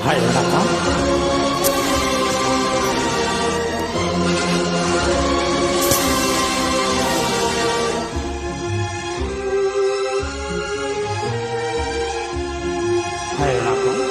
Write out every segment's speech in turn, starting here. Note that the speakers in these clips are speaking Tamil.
Hai வணக்கம். Hai வணக்கம்.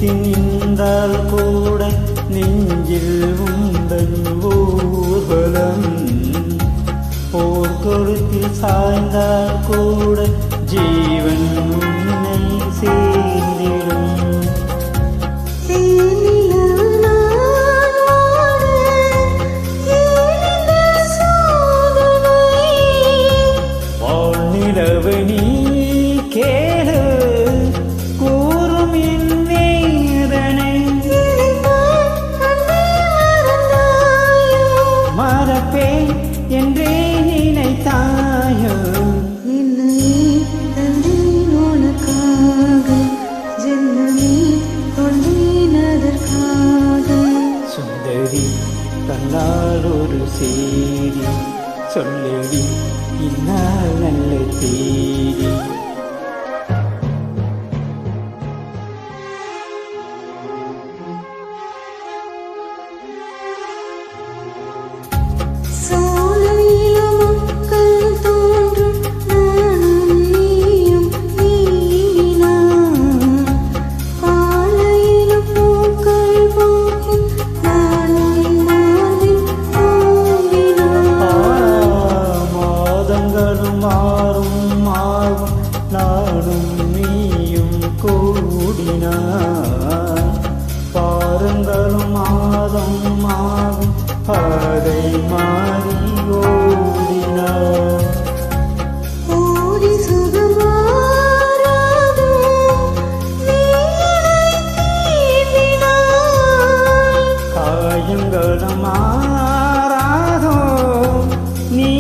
நின்றால் கூட நெஞ்சில் உந்தன் ஊர்வலம் போர்க்கொழுத்தில் சாய்ந்தால் கூட ஜீவன் உன்னை சேர்ந்திடும். வாழ்நிலவனி கேளு என்றே நினைத்தாயோ என்னை தந்தேன் உனக்காக ஜென்மமே கொண்டேன் அதற்காக. சுந்தரி தன்னால் ஒரு சேரி சொல்லடி இந்நாள் நல்ல தேடி. மாறும் மாறும் நானும் நீயும் கூடினார் பாருங்களும் மாதம் மாறும் பாதை மாறி ஓடினார். ஓடி சுகமாராதோ காயங்களும் மாறாதோ நீ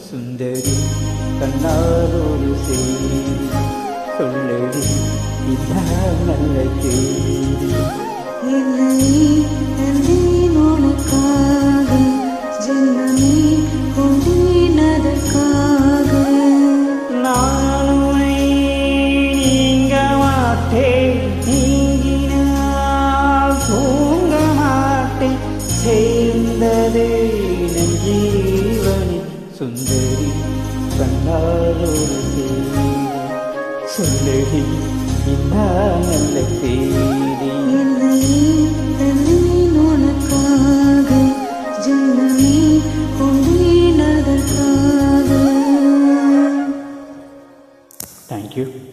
சுந்தரி கண்ணால் ஒரு செய்தி சொல்லடி இதான் நல்ல தேதி. என்னை தந்தேன் உனக்காக ஜென்மமே கொண்டேன் அதற்காக. நானும் நீங்க மாட்டேன் நீங்கினால் தூங்க மாட்டேன் சேர்ந்ததே நம் ஜீவனி. சுந்தரி கண்ணாலோடு செய்தி சொல்லடி இந்நாள் நல்ல தேதி. என்னை தந்தேன் உனக்காக ஜென்மமே கொண்டேன் அதற்காக. Thank you.